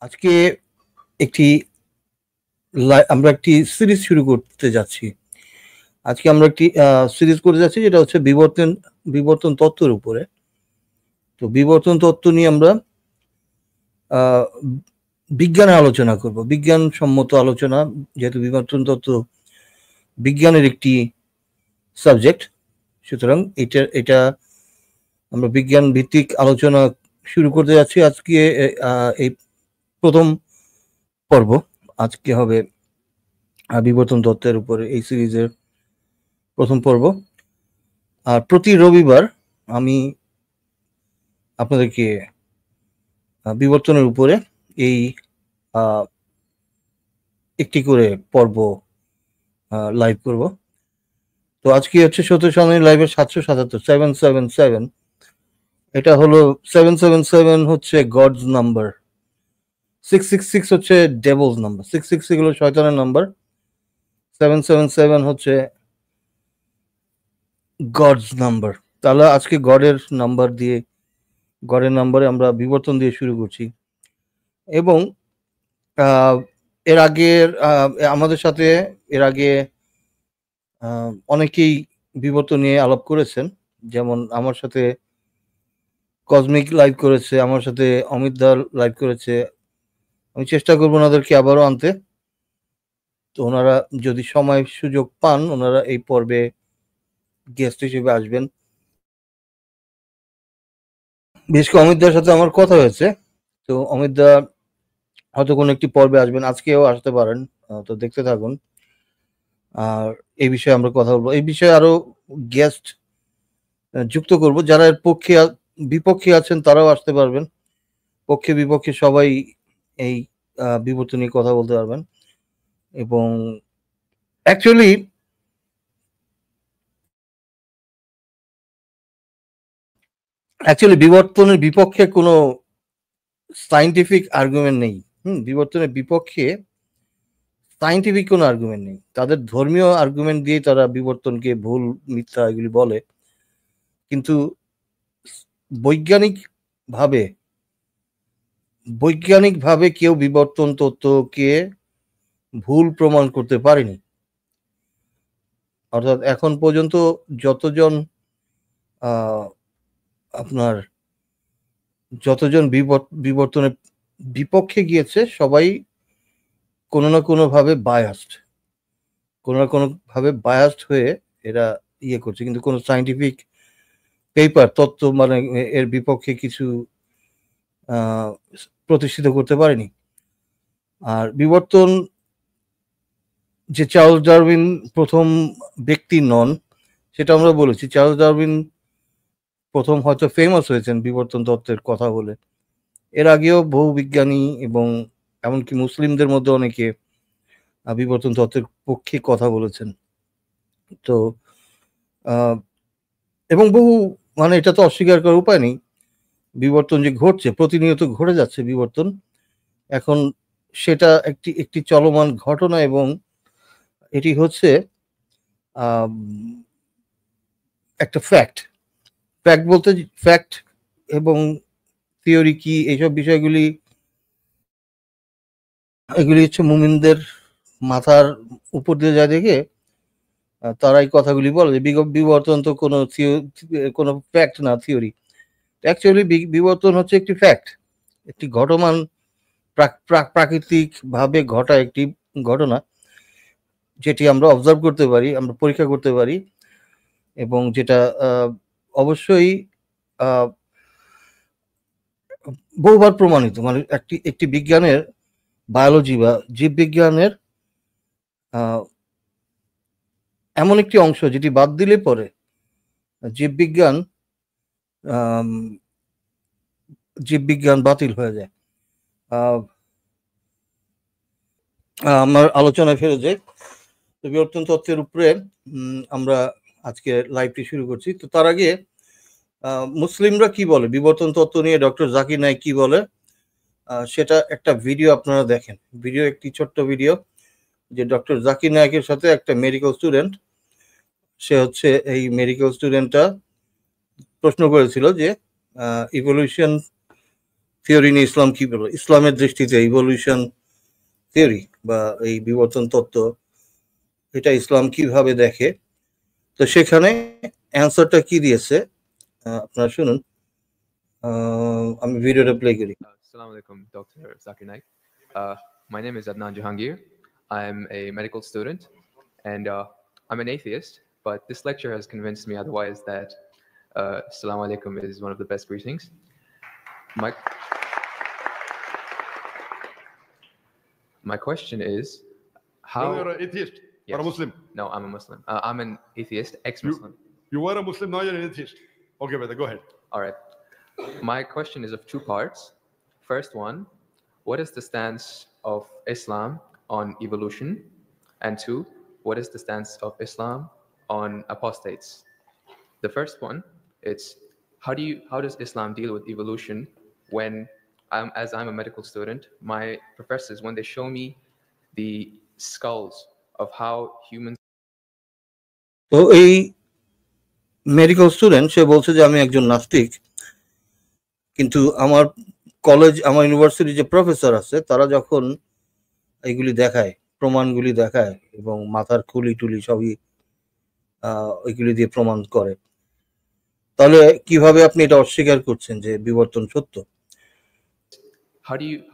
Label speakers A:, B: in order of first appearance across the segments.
A: আজকে একটি আমরা একটি সিরিজ শুরু করতে যাচ্ছি। আজকে আমরা একটি সিরিজ করতে যাচ্ছি যেটা হচ্ছে বিবর্তন তত্ত্বের উপরে। তো বিবর্তন তত্ত্ব নিয়ে আমরা বিজ্ঞানের আলোচনা করব, বিজ্ঞানসম্মত আলোচনা, যেহেতু বিবর্তন তত্ত্ব বিজ্ঞানের একটি সাবজেক্ট, সুতরাং এটা আমরা বিজ্ঞান ভিত্তিক আলোচনা শুরু করতে যাচ্ছি। আজকে এই প্রথম পর্ব আজকে হবে বিবর্তন তত্ত্বের উপরে এই সিরিজের প্রথম পর্ব। আর প্রতি রবিবার আমি আপনাদেরকে বিবর্তনের উপরে এই একটি করে পর্ব লাইভ করব। তো আজকে হচ্ছে সত্যি লাইভের 777 এটা হলো 777 হচ্ছে গডস নাম্বার, 666 হচ্ছে ডেভিলস নাম্বার, 666 হলো শয়তানের নাম্বার, 777 হচ্ছে গডস নাম্বার। তাহলে আজকে গডের নাম্বারে আমরা বিবর্তন দিয়ে শুরু করছি। এবং আমাদের সাথে এর আগে অনেকেই বিবর্তন নিয়ে আলাপ করেছেন, যেমন আমার সাথে কসমিক লাইভ করেছে, আমার সাথে অমিত দা লাইভ করেছে। আমি চেষ্টা করবো ওনাদেরকে আবারও আনতে। তো ওনারা যদি সময় সুযোগ পান ওনারা এই পর্বে গেস্ট হিসেবে আসবেন। বিশেষ করে অমিত দার সাথে আমার কথা হয়েছে, তো অমিত দা হয়তো কোনো একটি পর্বে আসবেন, আজকেও আসতে পারেন। তো দেখতে থাকুন। আর এই বিষয়ে আমরা কথা বলবো, এই বিষয়ে আরো গেস্ট যুক্ত করব। যারা এর পক্ষে বিপক্ষে আছেন তারাও আসতে পারবেন, পক্ষে বিপক্ষে সবাই এই বিবর্তন নিয়ে কথা বলতে পারবেন। এবং অ্যাকচুয়ালি বিবর্তনের বিপক্ষে কোনো সায়েন্টিফিক আর্গুমেন্ট নেই। বিবর্তনের বিপক্ষে সায়েন্টিফিক কোনো আর্গুমেন্ট নেই। তাদের ধর্মীয় আর্গুমেন্ট দিয়ে তারা বিবর্তনকে ভুল মিথ্যা এগুলি বলে, কিন্তু বৈজ্ঞানিকভাবে কেউ বিবর্তন তত্ত্বকে ভুল প্রমাণ করতে পারেনি। অর্থাৎ এখন পর্যন্ত যতজন বিবর্তনের বিপক্ষে গিয়েছে সবাই কোনো না কোনো ভাবে বায়াসড হয়ে এরা করছে, কিন্তু কোনো সায়েন্টিফিক পেপার তত্ত্ব মানে এর বিপক্ষে কিছু প্রতিষ্ঠিত করতে পারেনি। আর বিবর্তন যে চার্লস ডারউইন প্রথম ব্যক্তি নন সেটা আমরা বলেছি। চার্লস ডারউইন প্রথম হয়তো ফেমাস হয়েছেন বিবর্তন তত্ত্বের কথা বলে। এর আগেও বহু বিজ্ঞানী এবং এমনকি মুসলিমদের মধ্যে অনেকে বিবর্তন তত্ত্বের পক্ষে কথা বলেছেন। তো এবং বহু মানে এটা তো অস্বীকার করার উপায় নেই, বিবর্তন যে ঘটছে, প্রতিনিয়ত ঘটে যাচ্ছে বিবর্তন, এখন সেটা একটি চলমান ঘটনা। এবং এটি হচ্ছে একটা ফ্যাক্ট বলতে ফ্যাক্ট এবং থিওরি কি এইসব বিষয়গুলি এগুলি হচ্ছে মুমিনদের মাথার উপর দিয়ে যায় দেখে তারা এই কথাগুলি বলে যে বিবর্তন তো কোনো ফ্যাক্ট না, থিওরি। অ্যাকচুয়ালি বিবর্তন হচ্ছে একটি ফ্যাক্ট, একটি ঘটমান প্রাকৃতিক ভাবে ঘটা একটি ঘটনা, যেটি আমরা অবজার্ভ করতে পারি, আমরা পরীক্ষা করতে পারি, এবং যেটা অবশ্যই বহুবার প্রমাণিত। মানে একটি বিজ্ঞানের, বায়োলজি বা জীববিজ্ঞানের এমন একটি অংশ যেটি বাদ দিলে পরে জীববিজ্ঞান বাতিল হয়ে যায়। আমার আলোচনায় ফেলে যাই। তো বিবর্তন তত্ত্বের উপরে আমরা আজকে লাইভটি শুরু করছি। তো তার আগে মুসলিমরা কি বলে বিবর্তন তত্ত্ব নিয়ে, ডক্টর জাকির নায়েক কি বলে, সেটা একটা ভিডিও আপনারা দেখেন। একটি ছোট্ট ভিডিও, যে ডক্টর জাকির নায়েকের সাথে একটা মেডিকেল স্টুডেন্ট, সে হচ্ছে এই মেডিকেল স্টুডেন্টটা প্রশ্ন করেছিল যে ইভলিউশন থিওরি নিয়ে ইসলাম কি বলে, ইসলামের দৃষ্টিতে ইভলিউশন থিওরি বা এই বিবর্তন তত্ত্ব এটা ইসলাম কিভাবে দেখে। তো সেখানে অ্যান্সারটা কি দিয়েছে আপনারা শুনুন, আমি ভিডিওটা প্লে করি।
B: Assalamu alaikum, Dr. Zakir Naik. My name is Adnan Jahangir. I'm a medical student and I'm an atheist, but this lecture has convinced me otherwise that Assalamu alaikum is one of the best greetings. My question is, how...
C: You're an atheist or a Muslim?
B: No, I'm a Muslim. I'm an atheist, ex-Muslim.
C: You were a Muslim, now you're an atheist. Okay, brother, go ahead.
B: All right. My question is of two parts. First one, what is the stance of Islam on evolution? And two, what is the stance of Islam on apostates? The first one, it's how does Islam deal with evolution when I'm a medical student, my professors, when they show me the skulls of how humans...
A: তো এই medical student সে বলছে যে আমি একজন নাস্তিক, কিন্তু আমার college, আমার ইউনিভার্সিটির যে প্রফেসর আছে তারা যখন এইগুলি দেখায়, প্রমাণগুলি দেখায় এবং মাথার খুলি টুলি সবই ওইগুলি দিয়ে প্রমাণ করে, তাহলে কিভাবে আপনি এটা অস্বীকার করছেন যে বিবর্তন সত্য?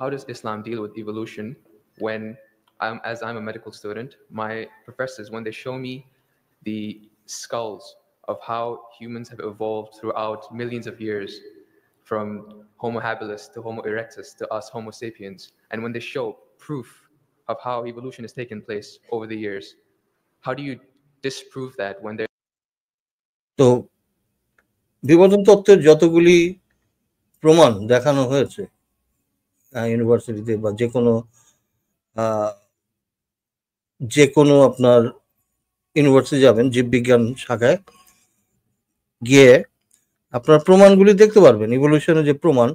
B: How does Islam deal with evolution when I'm a medical student, my professors, when they show me the skulls of how humans have evolved throughout millions of years, from Homo habilis to Homo erectus to us Homo sapiens, and when they show proof of how evolution has taken place over the years, how do you disprove that when they're...
A: তো বিবর্তন তত্ত্বের যতগুলি প্রমাণ দেখানো হয়েছে ইউনিভার্সিটিতে বা যে কোনো আপনার ইউনিভার্সিটি যাবেন জীববিজ্ঞান শাখায় গিয়ে আপনার প্রমাণগুলি দেখতে পারবেন, ইভলিউশনের যে প্রমাণ।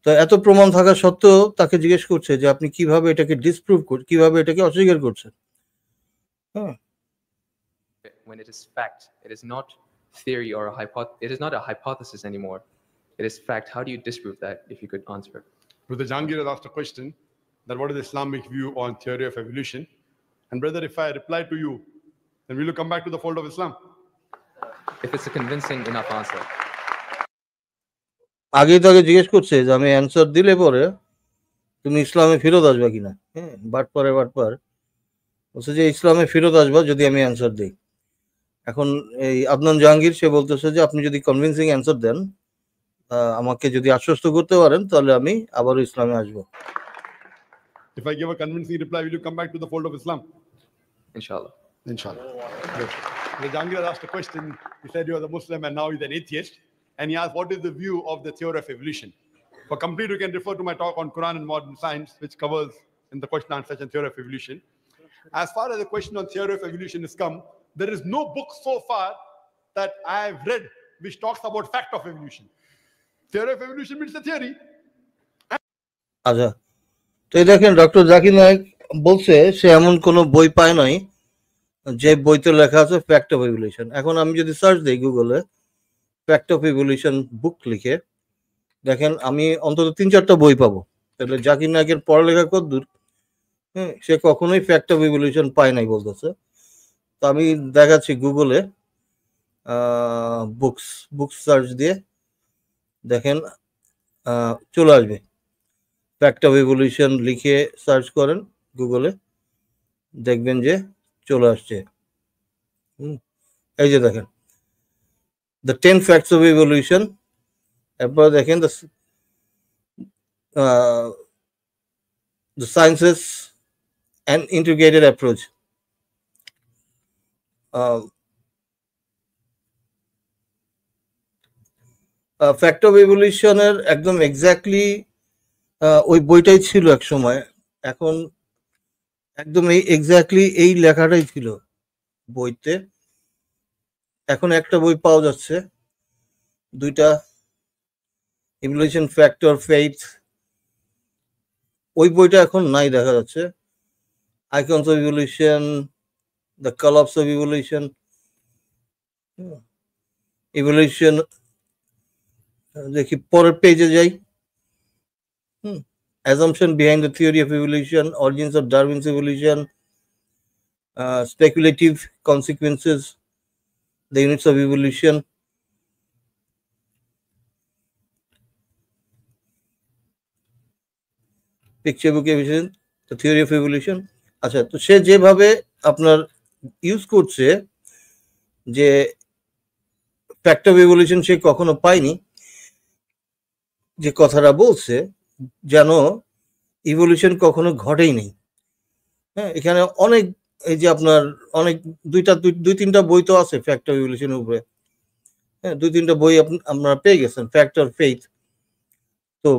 A: তো এত প্রমাণ থাকা সত্ত্বেও তাকে জিজ্ঞেস করছে যে আপনি কিভাবে এটাকে ডিসপ্রুভ করছেন, কিভাবে এটাকে অস্বীকার করছেন। হ্যাঁ,
B: when it is fact, it is not theory or it is not a hypothesis anymore. It is fact. How do you disprove that, if you could answer?
C: Brother Jahangir has asked a question that what is the Islamic view on theory of evolution? And brother, if I reply to you, then will you come back to the fold of Islam?
B: If it's a convincing enough answer.
A: আগেই তাকে জিজ্ঞেস করছে যে আমি answer দিলে পরে তুমি ইসলামে ফেরত আসবা কিনা। হ্যাঁ, বাটপার বলছে যে ইসলামে ফেরত আসবা যদি আমি অ্যান্সার দিই। এখন এই আদনান জাহাঙ্গীর সে বলতেছে যে আপনি যদি কনভিন্সিং অ্যান্সার দেন, আমাকে যদি আশ্বস্ত করতে পারেন, তাহলে আমি আবারও ইসলামে আসবো।
C: If I give a convincing reply, will you come back to the fold of Islam?
B: Inshallah.
C: Inshallah. Good. The Jahangir asked a question. He said you are a Muslim and now he's an atheist. And he asked, what is the view of the theory of evolution? For complete, you can refer to my talk on Quran and modern science, which covers in the question and answer session theory of evolution. As far as the question on theory of evolution is come, there is no book so far that I have read which talks about fact of evolution. Theory of evolution means the theory.
A: আচ্ছা, তো এই দেখেন doctor Zakir Naik বলছে সে এমন কোনো বই পায় নাই যে বইতে লেখা আছে ফ্যাক্ট অফ ইভলিউশন। এখন আমি যদি সার্চ দিই গুগলে ফ্যাক্ট অফ ইভলিউশন বুক লিখে, দেখেন আমি অন্তত 3-4টা বই পাবো। তাহলে জাকির নায়েকের পড়ালেখা কতদূর? হ্যাঁ, সে কখনোই ফ্যাক্ট অফ ইভলিউশন পায় নাই বলতেছে। তো আমি দেখাচ্ছি গুগলে বুকস সার্চ দিয়ে দেখেন চলে আসবে। ফ্যাক্ট অফ ইভলিউশন লিখে সার্চ করেন গুগলে, দেখবেন যে চলে আসছে। এই যে দেখেন দ্য 10 ফ্যাক্টস অফ ইভলিউশন, এরপর দেখেন the sciences and integrated approach. Fact of ইভলিউশনের একদম এক্স্যাক্টলি ওই বইটাই ছিল এক সময়, এখন একদম এই এক্স্যাক্টলি এই লেখাটাই ছিল বইতে। এখন একটা বই পাওয়া যাচ্ছে, দুইটা, ইভলিউশন ফ্যাক্টর ফেইথ, ওই বইটা এখন নাই দেখা যাচ্ছে। Icons of evolution, the collapse of evolution, evolution, দেখি পরের পেজে যাই। Assumption behind the theory of evolution, origins of Darwin's evolution, speculative consequences, the units of evolution. Picture book evolution, the theory of evolution. আচ্ছা, তো সে যেভাবে আপনার use করছে যে ফ্যাক্ট অফ ইভলিউশন সে কখনো পায়নি, যে কথাটা বলছে যেন ইভলিউশন কখনো ঘটেই নেই। হ্যাঁ, এখানে অনেক এই যে আপনার অনেক দুই তিনটা বই তো আছে ফ্যাক্ট অফ ইভলিউশনের উপরে। হ্যাঁ, 2-3টা বই আপনারা পেয়ে গেছেন, ফ্যাক্ট অর ফেইথ। তো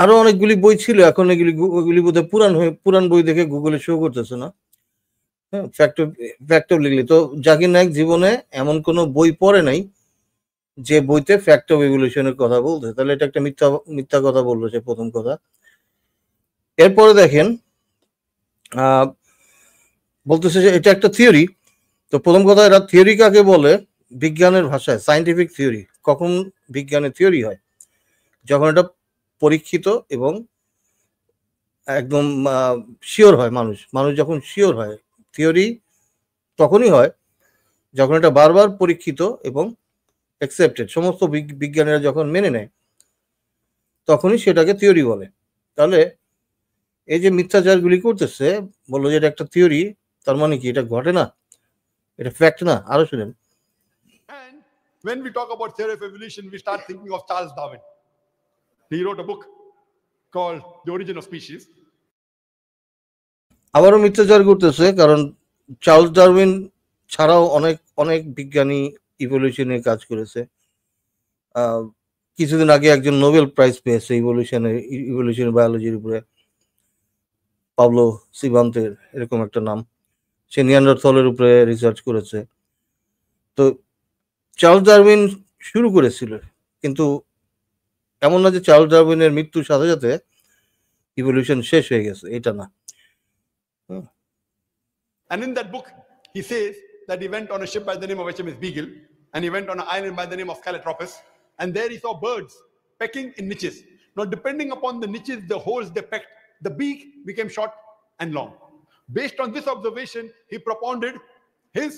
A: আরো অনেকগুলি বই ছিল, এখন ওগুলি বোধহয় পুরান বই দেখে গুগলে শো করতেছে না। হ্যাঁ, ফ্যাক্ট অফ লিখলে তো জাকির নায়েক জীবনে এমন কোনো বই পড়ে নাই যে বইতে ফ্যাক্ট অফ ইভলিউশনের কথা বলতে, তাহলে এটা একটা মিথ্যা কথা বললো সে, প্রথম কথা। এরপরে দেখেন বলতেছে যে এটা একটা থিওরি। তো প্রথম কথা, এরা থিওরি কাকে বলে? বিজ্ঞানের ভাষায় সায়েন্টিফিক থিওরি। কখন বিজ্ঞানের থিওরি হয়? যখন এটা পরীক্ষিত এবং একদম শিওর হয়। মানুষ যখন শিওর হয়, থিওরি তখনই হয় যখন এটা বারবার পরীক্ষিত এবং অ্যাকসেপ্টেড, সমস্ত বিজ্ঞানীরা যখন মেনে নেয়, তখনই সেটাকে থিওরি বলে। তাহলে এই যে মিথ্যাচারগুলি করতেছে, বললো যে এটা একটা থিওরি, তার মানে কি এটা ঘটে না, এটা ফ্যাক্ট না? আরো শুনেন।
C: And when we talk about theory of evolution, we start thinking of Charles Darwin. He wrote a book called The Origin of Species.
A: আবারও মিথ্যাচার করতেছে, কারণ চার্লস ডারউইন ছাড়াও অনেক বিজ্ঞানী ইভলিউশনে কাজ করেছে। কিছুদিন আগে একজন নোবেল প্রাইজ পেয়েছে ইভলিউশন বায়োলজির উপরে, পাবলো সিবান্তের এরকম একটা নাম। সে নিয়ান্ডারথলের উপরে রিসার্চ করেছে। তো চার্লস ডারউইন শুরু করেছিল, কিন্তু এমন না যে চার্লস ডারউইনের মৃত্যুর সাথে সাথে ইভলিউশন শেষ হয়ে গেছে, এটা না।
C: And in that book, he says that he went on a ship by the name of HMS Beagle, and he went on an island by the name of Calotropis, and there he saw birds pecking in niches. Now, depending upon the niches, the holes they pecked, the beak became short and long. Based on this observation, he propounded his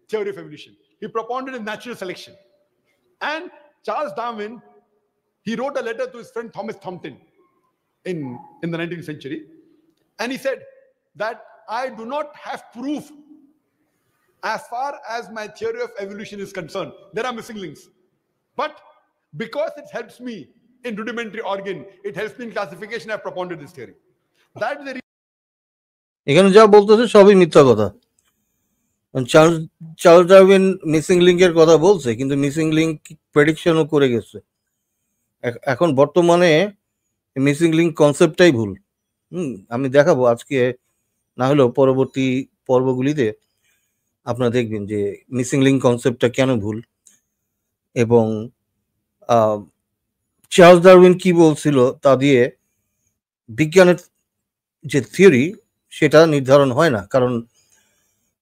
C: theory of evolution. He propounded his natural selection. And Charles Darwin, he wrote a letter to his friend Thomas Thompson in the 19th century, and he said that I do not have proof as far as my theory of evolution is concerned. There are missing links. But because it helps me in rudimentary organ, it helps me in classification, I have propounded this theory. That is the reason.
A: এখানে যা বলতেছে সবই মিথ্যা কথা। Charles Darwin missing লিঙ্কের কথা বলছে, কিন্তু মিসিং লিঙ্ক প্রেডিকশনও করে গেছে। এখন বর্তমানে মিসিং লিঙ্ক কনসেপ্টটাই ভুল। আমি দেখাবো আজকে, না হলেও পরবর্তী পর্বগুলিতে আপনারা দেখবেন যে মিসিং লিঙ্ক কনসেপ্টটা কেন ভুল, এবং চার্লস ডারউইন কি বলছিল তা দিয়ে বিজ্ঞানের যে থিওরি সেটা নির্ধারণ হয় না। কারণ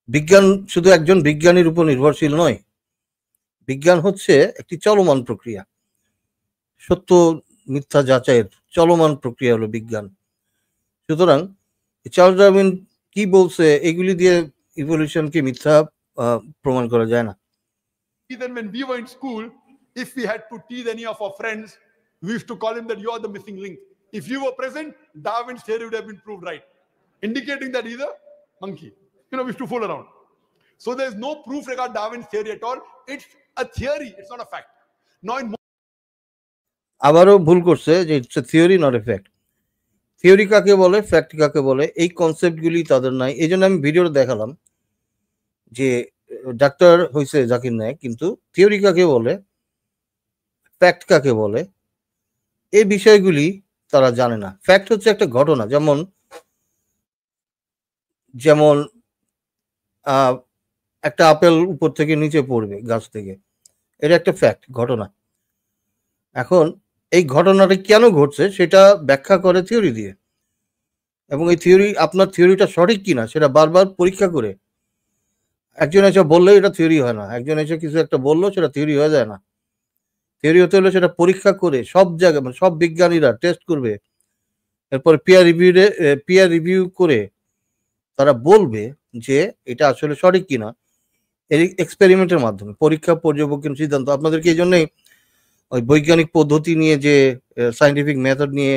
A: বিজ্ঞান শুধু একজন বিজ্ঞানীর উপর নির্ভরশীল নয়, বিজ্ঞান হচ্ছে একটি চলমান প্রক্রিয়া, সত্য মিথ্যা যাচাইয়ের চলমান প্রক্রিয়া হলো বিজ্ঞান। সুতরাং চার্লস ডারউইন কি বলছে এগুলি দিয়ে ইভলিউশনকে মিথ্যা প্রমাণ করা যায় না।
C: Even when we were in school, if we had to tease any of our friends, we used to call him that you are the missing link. If you were present, Darwin's theory would have been proved right, indicating that he's a monkey. We used to fool around. So there's no proof regarding Darwin's theory at all. It's a theory, it's not a fact. Now in
A: আবারও ভুল করছে যে it's a theory not a fact. Theory কাকে বলে, fact কাকে বলে, এই কনসেপ্টগুলি তাদের নাই। এই জন্য আমি ভিডিওটা দেখালাম যে ডাক্তার হয়েছে জাকির নায়েক, কিন্তু থিওরি কাকে বলে, ফ্যাক্ট কাকে বলে, এই বিষয়গুলি তারা জানে না। ফ্যাক্ট হচ্ছে একটা ঘটনা, যেমন একটা আপেল উপর থেকে নিচে পড়বে গাছ থেকে, এটা একটা ফ্যাক্ট, ঘটনা। এখন এই ঘটনাটা কেন ঘটছে সেটা ব্যাখ্যা করে থিওরি দিয়ে, এবং এই থিওরি, আপনার থিওরিটা সঠিক কিনা সেটা বারবার পরীক্ষা করে। একজন এসে বললে এটা থিওরি হয় না, একজন এসে কিছু একটা বললো সেটা থিওরি হয়ে যায় না। থিওরি হতে হলে সেটা পরীক্ষা করে সব জায়গায়, মানে সব বিজ্ঞানীরা টেস্ট করবে, এরপরে পিয়ার রিভিউ করে তারা বলবে যে এটা আসলে সঠিক কিনা, এক্সপেরিমেন্টের মাধ্যমে পরীক্ষা, পর্যবেক্ষণ, সিদ্ধান্ত। আপনাদেরকে এই জন্যই ওই বৈজ্ঞানিক পদ্ধতি নিয়ে, যে সায়েন্টিফিক মেথড নিয়ে,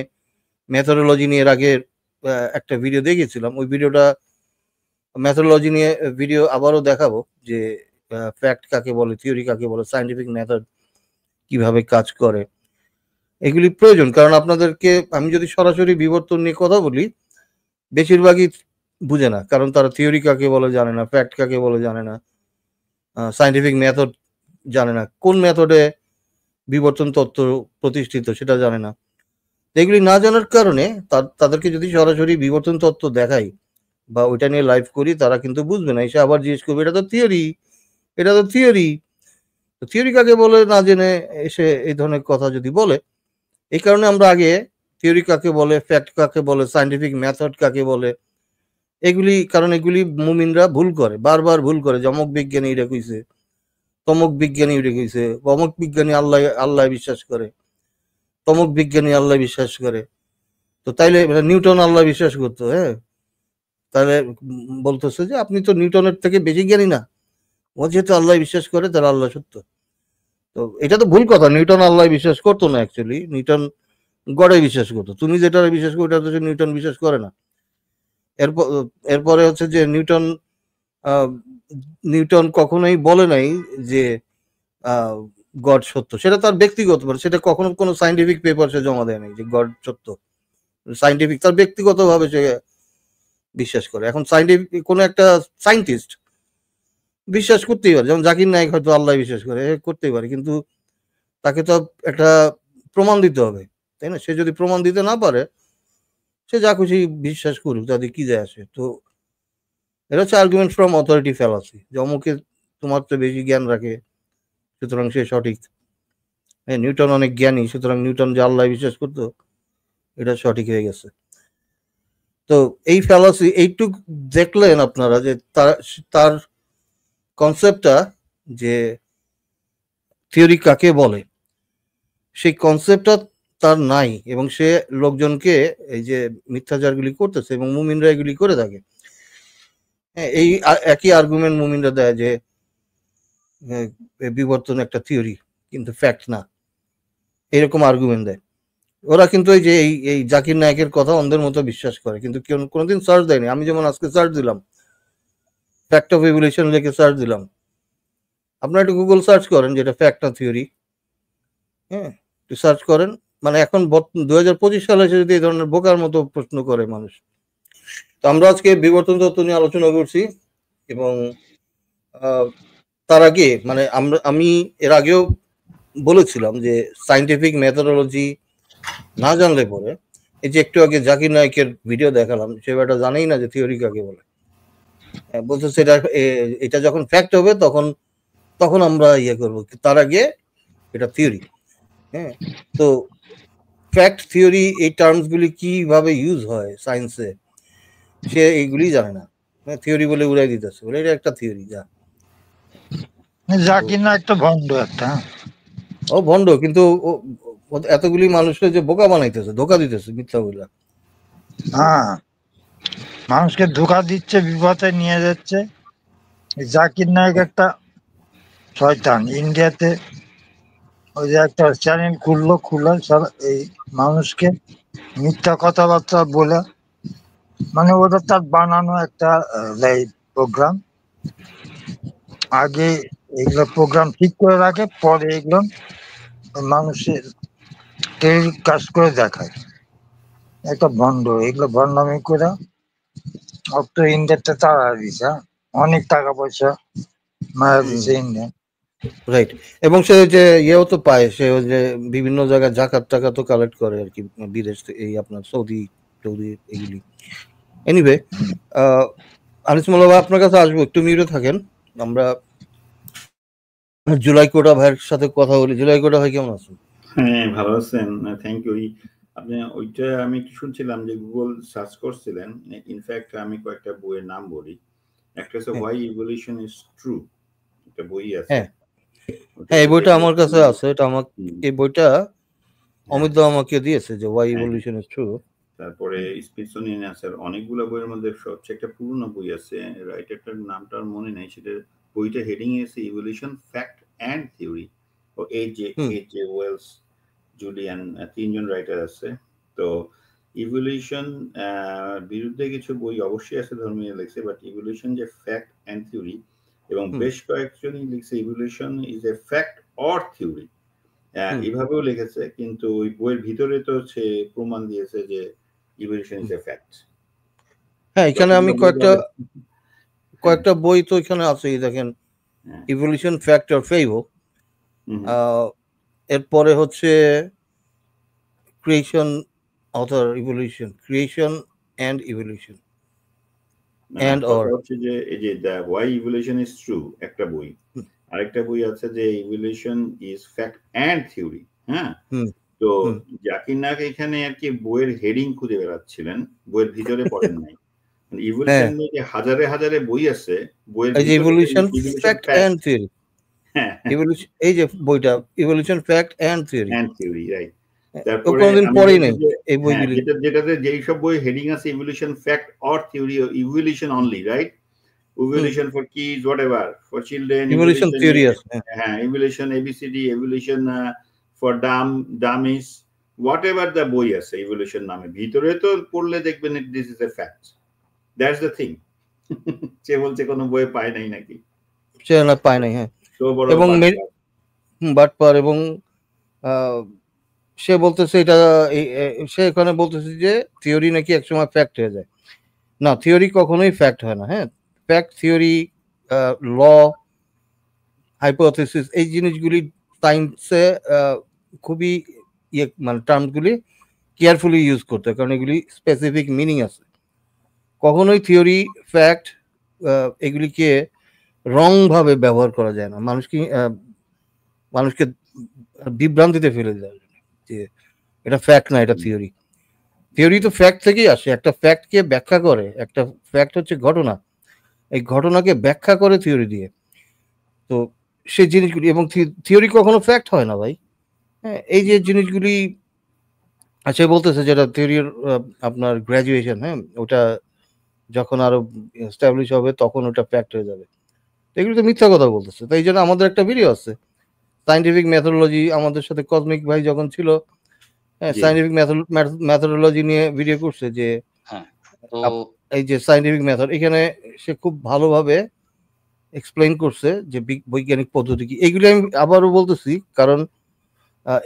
A: মেথোডোলজি নিয়ে এর আগে একটা ভিডিও দেখিয়েছিলাম। ওই ভিডিওটা, মেথোডোলজি নিয়ে ভিডিও আবারও দেখাবো, যে ফ্যাক্ট কাকে বলে, থিওরি কাকে বলে, সায়েন্টিফিক মেথড কিভাবে কাজ করে। এগুলি প্রয়োজন, কারণ আপনাদেরকে আমি যদি সরাসরি বিবর্তন নিয়ে কথা বলি, বেশিরভাগই বুঝে না, কারণ তারা থিওরি কাকে বলে জানে না, ফ্যাক্ট কাকে বলে জানে না, সায়েন্টিফিক মেথড জানে না, কোন মেথডে বিবর্তন তত্ত্ব প্রতিষ্ঠিত সেটা জানে না। এগুলি না জানার কারণে তাদেরকে যদি সরাসরি বিবর্তন তত্ত্ব দেখাই বা ওইটা নিয়ে লাইভ করি, তারা কিন্তু বুঝবে না, এসে আবার জিজ্ঞেস করবে এটা তো থিওরি, এটা তো থিওরি। থিওরি কাকে বলে না জেনে এসে এই ধরনের কথা যদি বলে, এই কারণে আমরা আগে থিওরি কাকে বলে, ফ্যাক্ট কাকে বলে, সায়েন্টিফিক মেথড কাকে বলে, এগুলি, কারণ এগুলি মুমিনরা ভুল করে, বারবার ভুল করে, যে অমুক বিজ্ঞানী এটা কইছে, তমুক বিজ্ঞানী এটা কইছে, অমুক বিজ্ঞানী আল্লাহ বিশ্বাস করে, তমুক বিজ্ঞানী আল্লাহ বিশ্বাস করে। তো তাইলে নিউটন আল্লাহ বিশ্বাস করতো, হ্যাঁ, তাহলে বলতেছে যে আপনি তো নিউটনের থেকে বেশি জ্ঞানী না, ও যেহেতু আল্লাহ বিশ্বাস করে তাহলে আল্লাহ সত্য। তো এটা তো ভুল কথা, নিউটন আল্লাহ বিশ্বাস করতো না, অ্যাকচুয়ালি নিউটন গডে বিশ্বাস করতো। তুমি যেটা বিশ্বাস করো ওটা তো নিউটন বিশ্বাস করে না। এরপরে হচ্ছে যে নিউটন কখনোই বলে নাই যে গড সত্য, সেটা তার ব্যক্তিগত, সেটা কখনো কোনো সায়েন্টিফিক পেপার সে জমা দেয় নাই যে গড সত্য। সায়েন্টিফিক তার ব্যক্তিগতভাবে সে বিশ্বাস করে। এখন সায়েন্টিফিক কোনো একটা সায়েন্টিস্ট বিশ্বাস করতেই পারে, যেমন জাকির নায়েক হয়তো আল্লাহ বিশ্বাস করে, করতেই পারে, কিন্তু তাকে তো একটা প্রমাণ দিতে হবে, তাই না? সে যদি প্রমাণ দিতে না পারে, সে যা খুশি বিশ্বাস করুক, তাদের কি যায় আসে। তো এটা হচ্ছে আর্গুমেন্ট ফ্রম অথরিটি ফ্যালাসি, যে অমুকে তোমার তো বেশি জ্ঞান রাখে সুতরাং সে সঠিক। হ্যাঁ, নিউটন অনেক জ্ঞানী, সুতরাং নিউটন যে আল্লাহ বিশ্বাস করতো এটা সঠিক হয়ে গেছে। তো এই ফ্যালাসি, এইটুক দেখলেন আপনারা যে তার কনসেপ্টটা, যে থিওরি কাকে বলে, সেই কনসেপ্টটা তার নাই, এবং সে লোকজনকে এই যে মিথ্যাচারগুলি করতেছে, এবং মুমিনরা এগুলি করে থাকে। হ্যাঁ, এই একই আর্গুমেন্ট মুমিনরা দেয় যে বিবর্তন একটা থিওরি কিন্তু ফ্যাক্ট না, এরকম আর্গুমেন্ট দেয় ওরা। কিন্তু এই যে এই জাকির নায়েকের কথা অন্ধের মতো বিশ্বাস করে, কিন্তু কেউ কোনোদিন সার্চ দেয়নি। আমি যেমন আজকে সার্চ দিলাম, ফ্যাক্ট অফ ইভলিউশন লিখে সার্চ দিলাম, আপনারা একটু গুগল সার্চ করেন যেটা ফ্যাক্ট না থিওরি, হ্যাঁ, একটু সার্চ করেন। মানে এখন 2025 সালে এসে যদি এই ধরনের বোকার মতো প্রশ্ন করে মানুষ। তো আমরা আজকে বিবর্তন তত্ত্ব নিয়ে আলোচনা করছি, এবং তার আগে মানে আমি এর আগেও বলেছিলাম যে সায়েন্টিফিক মেথোডোলজি না জানলে পরে, এই যে একটু আগে জাকির নায়েকের ভিডিও দেখালাম, সে ব্যাটা জানেই না যে থিওরি কাকে বলে। বলছে সেটা এটা যখন ফ্যাক্ট হবে তখন আমরা ইয়ে করবো, তার আগে এটা থিওরি। হ্যাঁ, তো ফ্যাক্ট, থিওরি, এই টার্মসগুলি কিভাবে ইউজ হয় সায়েন্সে, সে এইগুলি জানে না। থিওরি বলে উড়াই দিতেছে, বলে এটা একটা থিওরি। যা
D: জাকির নায়েক তো ভণ্ড একটা।
A: ও ভণ্ড, কিন্তু এতগুলি মানুষকে যে বোকা বানাইতেছে, ধোকা দিতেছে মিথ্যা বলে।
D: হ্যাঁ, মানুষকে ধোকা দিচ্ছে, বিপথে নিয়ে যাচ্ছে। জাকির নায়েক একটা শয়তান। ইন্ডিয়াতে ওই যে একটা চ্যানেল খুলে এই মানুষকে মিথ্যা কথাবার্তা বলে, মানে ওটা তার বানানো একটা লাইভ প্রোগ্রাম। আগে এগুলো প্রোগ্রাম ঠিক করে রাখে, পরে এগুলো মানুষের কাজ করে দেখায়। একটা ভণ্ড, এগুলো ভণ্ডামি করে অত ইন্ডিয়াতে তারা দিছে, অনেক টাকা পয়সা মারা দিছে ইন্ডিয়া।
A: রাইট, এবং সে যে ইয়েও তো পায়, সে যে বিভিন্ন জায়গায় জাকাত টাকা তো কালেক্ট করে আর কি, বিদেশ এই আপনার সৌদি এগুলি। এনিওয়ে, আনিস মোল্লা ভাই আপনার কাছে আসবো, একটু মিউটে থাকেন। আমরা জুলাই কোটা ভাইয়ের সাথে কথা বলি। জুলাই কোটা ভাই কেমন আছেন?
E: হ্যাঁ, ভালো আছেন, থ্যাংক ইউ। আপনি ওইটা আমি কি শুনছিলাম যে গুগল সার্চ করছিলেন। ইনফ্যাক্ট আমি কয়েকটা বইয়ের নাম বলি। একটা হচ্ছে হোয়াই ইভলিউশন ইজ ট্রু, একটা বই আছে।
A: হ্যাঁ, এই বইটা আমার কাছে আছে। এটা আমাকে এই বইটা
E: হ্যাঁ।
A: অমিত দা আমাকে দিয়েছে যে ওয়াই
E: হ্যাঁ।
A: Evolution is true.
E: তারপরে স্মিথসোনিয়ান আছে অনেকগুলো বইয়ের মধ্যে সবচেয়ে একটা পুরনো বই আছে, রাইটারটার নামটা আর মনে নেই, সেটা বইটা হেডিং এ আছে ইভলিউশন ফ্যাক্ট অ্যান্ড থিওরি। ও A.J. ওয়েলস, জুলিয়ান, তিনজন রাইটার আছে। তো ইভলিউশন বিরুদ্ধে কিছু বই অবশ্যই আছে ধর্মীয় লেখছে, বাট ইভলিউশন যে ফ্যাক্ট অ্যান্ড থিওরি, এবং বেশ কয়েকজনই লিখছে evolution is a fact or theory, এভাবেও লিখেছে। কিন্তু ওই বইয়ের ভিতরে তো সে প্রমাণ দিয়েছে যে ইভলিউশন ইজ এ ফ্যাক্ট।
A: হ্যাঁ, এখানে আমি কয়েকটা বই তো এখানে আছে, দেখেন, ইভলিউশন ফ্যাক্ট অর ফেইবল, এরপরে হচ্ছে creation or evolution, creation and evolution and or
E: হচ্ছে যে এই যে the why evolution is true একটা বই, আরেকটা বই আছে যে evolution is fact and theory. হ্যাঁ, তো জাকির নায়ক এখানে আর কি বইয়ের হেডিং খুঁজে বেড়াচ্ছিলেন, বইয়ের ভিতরে পড়েন নাই। ইভলিউশন নিয়ে হাজারে হাজারে বই আছে, বইয়ের ভিতরে
A: evolution fact and theory, evolution এই যে বইটা evolution fact and theory,
E: right. তারপরে
A: কোনদিন পড়ি নাই এই বইগুলি,
E: যেটাতে যেই সব বই হেডিং আছে evolution fact or theory, evolution only, right, evolution for kids, whatever, for children,
A: evolution theory আছে,
E: হ্যাঁ, evolution ABCD, evolution for dummies, whatever the বই আছে ইভলিউশন নামে, ভিতরে তো পড়লে দেখবেন this is a fact, that's the thing. সে বলছে কোনো বই পায় নাই নাকি,
A: সে না পায় নাই। হ্যাঁ, এবং বাটপার, এবং সে বলতেছে এটা, সে এখানে বলতেছে যে থিওরি নাকি একসময় ফ্যাক্ট হয়ে যায়। না, থিওরি কখনোই ফ্যাক্ট হয় না। হ্যাঁ, ফ্যাক্ট, থিওরি, ল, হাইপোথিসিস, এই জিনিসগুলি সায়েন্সে খুবই মানে টার্মগুলি কেয়ারফুলি ইউজ করতে হয়, কারণ এগুলি স্পেসিফিক মিনিং আছে। কখনোই থিওরি, ফ্যাক্ট এগুলিকে রং ভাবে ব্যবহার করা যায় না, মানুষকে বিভ্রান্তিতে ফেলে দেওয়ার জন্য যে এটা ফ্যাক্ট না, এটা থিওরি। থিওরি তো ফ্যাক্ট থেকেই আসে, একটা ফ্যাক্টকে ব্যাখ্যা করে, একটা ফ্যাক্ট হচ্ছে ঘটনা, এই ঘটনাকে ব্যাখ্যা করে থিওরি দিয়ে। তো সেই জিনিসগুলি, এবং থিওরি কখনো ফ্যাক্ট হয় না ভাই। হ্যাঁ, এই যে জিনিসগুলি সে বলতেছে যেটা থিওরির আপনার গ্র্যাজুয়েশন, হ্যাঁ, ওটা যখন আরো এস্টাবলিশ হবে তখন ওটা ফ্যাক্ট হয়ে যাবে। এগুলো তো মিথ্যা কথা বলতেছে। তাই জন্য আমাদের একটা ভিডিও আছে সায়েন্টিফিক মেথোডোলজি, আমাদের সাথে কসমিক ভাই যখন ছিল, হ্যাঁ, সায়েন্টিফিক মেথোডোলজি নিয়ে ভিডিও করছে, যে এই যে সায়েন্টিফিক মেথড, এখানে সে খুব ভালোভাবে এক্সপ্লেইন করছে যে বৈজ্ঞানিক পদ্ধতি কি। এগুলি আমি আবারও বলতেছি, কারণ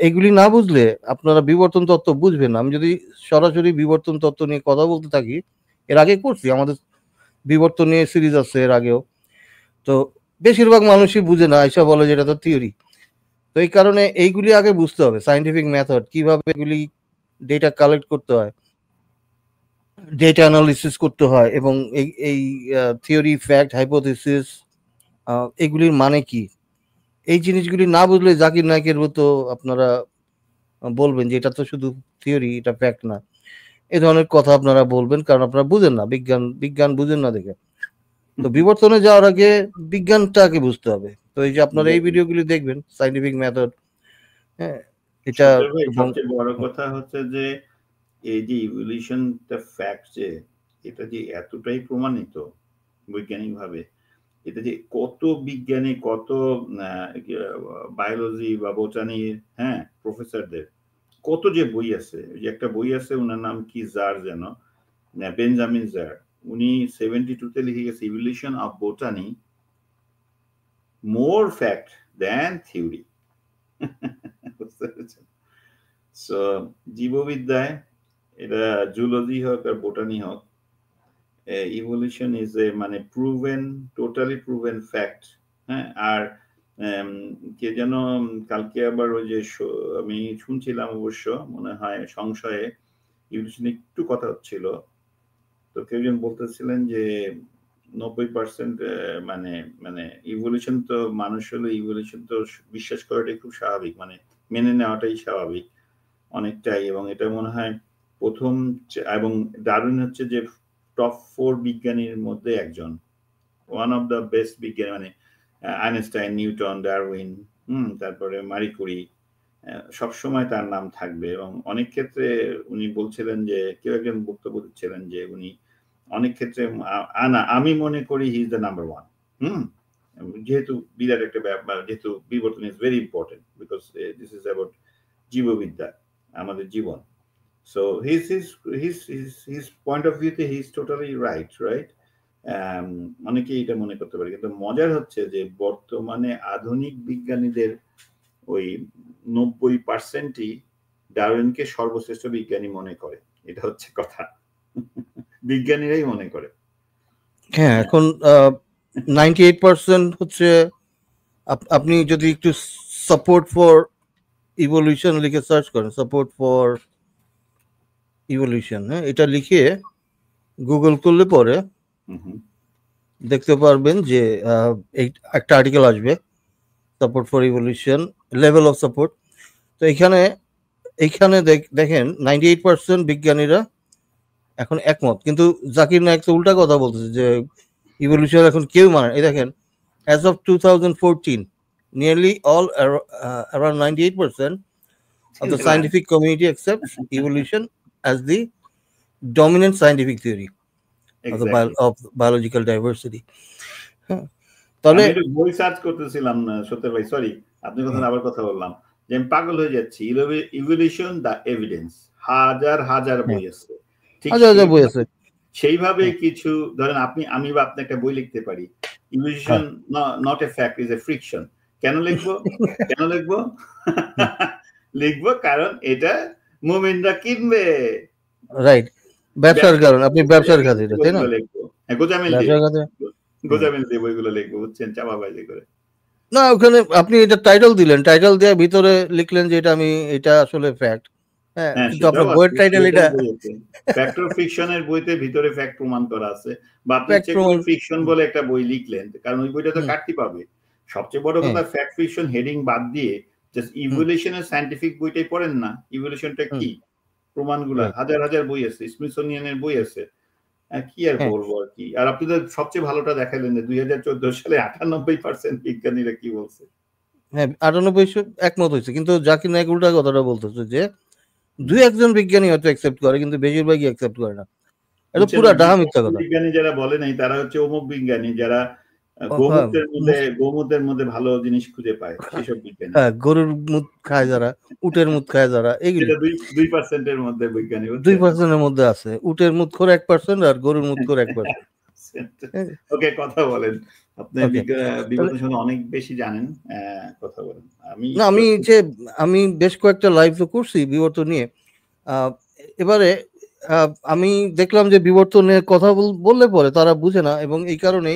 A: এগুলি না বুঝলে আপনারা বিবর্তন তত্ত্ব বুঝবেন না। আমি যদি সরাসরি বিবর্তন তত্ত্ব নিয়ে কথা বলতে থাকি, এর আগে করছি, আমাদের বিবর্তন নিয়ে সিরিজ আছে এর আগেও, তো বেশিরভাগ মানুষই বুঝে না, এসব বলে যেটা তো থিওরি। তো এই কারণে এইগুলি আগে বুঝতে হবে, সায়েন্টিফিক মেথড কিভাবে এগুলি ডেটা কালেক্ট করতে হয়, ডেটা অ্যানালিসিস করতে হয়, এবং এই থিওরি, ফ্যাক্ট, হাইপোথিসিস এগুলির মানে কি, এই জিনিসগুলি না বুঝলে জাকির নায়কের মতো আপনারা বলবেন যে এটা তো শুধু থিওরি, এটা ফ্যাক্ট না, এই ধরনের কথা আপনারা বলবেন, কারণ আপনারা বুঝেন না, বিজ্ঞান বুঝেন না দেখে। তো বিবর্তনে যাওয়ার আগে বিজ্ঞানটাকে বুঝতে হবে। তো এই যে আপনারা এই ভিডিওগুলি দেখবেন, সায়েন্টিফিক মেথড, হ্যাঁ, এটা
E: সবচেয়ে বড় কথা হচ্ছে যে এই যে ইভলিউশনটা ফ্যাক্ট, যে এটা যে এতটাই প্রমাণিত বৈজ্ঞানিক ভাবে, এটা যে কত বিজ্ঞানী, কত বায়োলজি বা বোটানির, হ্যাঁ, প্রফেসরদের কত যে বই আছে। যে একটা বই আছে, ওনার নাম কি, জার যেন, বেঞ্জামিন জার, উনি 72-তে লিখে গেছে evolution of botany more fact than theory. বুঝতে পেরেছেন? সো জীববিদ্যায়, এটা জুলজি হোক আর বোটানি হোক, ইভলিউশন ইজ এ মানে প্রুভেন, টোটালি প্রুভেন ফ্যাক্ট। হ্যাঁ, আর কে যেন কালকে আবার ওই যে আমি শুনছিলাম, অবশ্য মনে হয় সংশয়ে ইভলিউশন একটু কথা হচ্ছিল, তো কেউ জন বলতেছিলেন যে 90% মানে মানে ইভলিউশন তো, মানুষ হলো ইভলিউশন তো বিশ্বাস করাটাই খুব স্বাভাবিক, মানে মেনে নেওয়াটাই স্বাভাবিক অনেকটাই। এবং এটা মনে হয় প্রথম, এবং ডারউইন হচ্ছে যে টপ 4 বিজ্ঞানীর মধ্যে একজন, ওয়ান অফ দ্য বেস্ট বিজ্ঞানী, মানে আইনস্টাইন, নিউটন, ডারউইন, তারপরে মারি কুরি, সবসময় তার নাম থাকবে। এবং অনেক ক্ষেত্রে উনি বলছিলেন যে, কেউ একজন বক্তব্য দিচ্ছিলেন যে উনি অনেক ক্ষেত্রে আমি মনে করি he is the number one. যেহেতু বিরাট একটা ব্যাপার, যেহেতু বিবর্তন is very important because this is about জীববিদ্যা, আমাদের জীবন। সো হিজ পয়েন্ট অফ ভিউতে হি ইজ টোটালি রাইট। অনেকেই এটা মনে করতে পারে, কিন্তু মজার হচ্ছে যে বর্তমানে আধুনিক বিজ্ঞানীদের ওই 90%ই ডারউইনকে সর্বশ্রেষ্ঠ বিজ্ঞানী মনে করে। এটা হচ্ছে কথা, বিজ্ঞানীরাই মনে করে।
A: হ্যাঁ, এখন 98% হচ্ছে, আপনি যদি একটু সাপোর্ট ফর ইভলিউশন লিখে সার্চ করেন, সাপোর্ট ফর ইভলিউশন, হ্যাঁ, এটা লিখে গুগল করলে পরে দেখতে পারবেন যে একটা আর্টিকেল আসবে, support for evolution, level of support. তো এইখানে দেখেন 98% বিজ্ঞানীরা এখন একমত, কিন্তু জাকির নায়েক তো উল্টা কথা বলতেছে যে ইভলিউশন এখন কেউ মানে। এই দেখেন, as of 2014 nearly all around 98% of the scientific community accepts evolution as the dominant scientific theory of biological diversity.
E: তাহলে আমি একটু বই সার্চ করতেছিলাম সত্যি ভাই, সরি আপনার কথা আবার কথা বললাম, যে আমি পাগল হয়ে যাচ্ছি। ইভলিউশন দ্য এভিডেন্স, হাজার বই আছে, ঠিক
A: বই আছে।
E: সেইভাবে কিছু ধরেন আমি বা আপনি একটা বই লিখতে পারি, evolution not a fact, is a friction. কেন লিখবো? লিখবো কারণ এটা মুমিনরা কিনবে,
A: রাইট, ব্যবসার কারণ, আপনি ব্যবসার খাতিরে, তাই না?
E: লিখবো গোজামিল দিয়ে বইগুলো লিখবো, বুঝছেন, চাপাবাজি করে
A: না। ওখানে আপনি এটা টাইটেল দিলেন, টাইটেল দিয়ে ভিতরে লিখলেন যে এটা আসলে ফ্যাক্ট। হ্যাঁ, কিন্তু আপনার বইয়ের টাইটেল এটা
E: ফ্যাক্ট অফ ফিকশনের বইতে ভিতরে ফ্যাক্ট প্রমাণ করা আছে। বা আপনি ফিকশন বলে একটা বই লিখলেন, কারণ ওই বইটা তো কাটতি পাবে। সবচেয়ে বড় কথা, ফ্যাক্ট ফিকশন হেডিং বাদ দিয়ে জাস্ট ইভলিউশনের সায়েন্টিফিক বইটাই পড়েন না। ইভলিউশনটা কি, প্রমাণগুলা হাজার বই আছে, স্মিথসোনিয়ানের বই আছে, কি আর বলবো আর কি। আর আপনি তো সবচেয়ে ভালোটা দেখাইলেন যে 2014 সালে 98% বিজ্ঞানীরা কি বলছে।
A: হ্যাঁ, 98% একমত হয়েছে, কিন্তু জাকির নায়েক উল্টা কথাটা বলতেছে যে 2-1 বিজ্ঞানী হয়তো অ্যাকসেপ্ট করে, কিন্তু বেশিরভাগই অ্যাকসেপ্ট করে না। এটা পুরো ডাহা মিথ্যা কথা।
E: বিজ্ঞানী যারা বলে নাই তারা হচ্ছে অমুক বিজ্ঞানী, যারা গোমূত্রের মধ্যে ভালো জিনিস খুঁজে পায়, সেসব বিজ্ঞানী।
A: হ্যাঁ, গরুর মুত খায় যারা, উটের মুত খায় যারা, এগুলো
E: 2% এর মধ্যে বিজ্ঞানী,
A: 2% এর মধ্যে আছে। উটের মুত করে 1% আর গরুর মুত করে 1%।
E: ওকে, কথা বলেন আপনি, বিবর্তন সম্বন্ধে অনেক বেশি জানেন, কথা বলেন।
A: আমি বেশ কয়েকটা লাইভ তো করছি বিবর্তন নিয়ে। এবারে আমি দেখলাম যে বিবর্তনের কথা বললে পরে তারা বুঝে না, এবং এই কারণে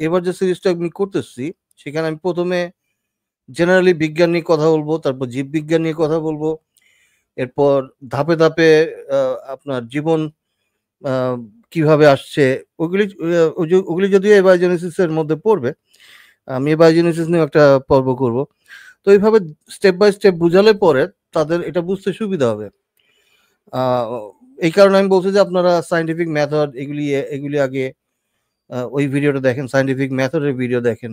A: এবার যে সিরিজটা আমি করতেছি সেখানে আমি প্রথমে জেনারেলি বিজ্ঞান নিয়ে কথা বলবো, তারপর জীববিজ্ঞান নিয়ে কথা বলবো, এরপর ধাপে ধাপে আপনার জীবন কিভাবে আসছে ওগুলি যদিও এবায়োজেনেসিসের মধ্যে পড়বে, আমি এবায়োজেনেসিস নিয়ে একটা পর্ব করব। তো এইভাবে স্টেপ বাই স্টেপ বুঝালে পরে তাদের এটা বুঝতে সুবিধা হবে। এই কারণে আমি বলছি যে আপনারা সায়েন্টিফিক মেথড এগুলি আগে ওই ভিডিওটা দেখেন, সায়েন্টিফিক মেথডের ভিডিও দেখেন।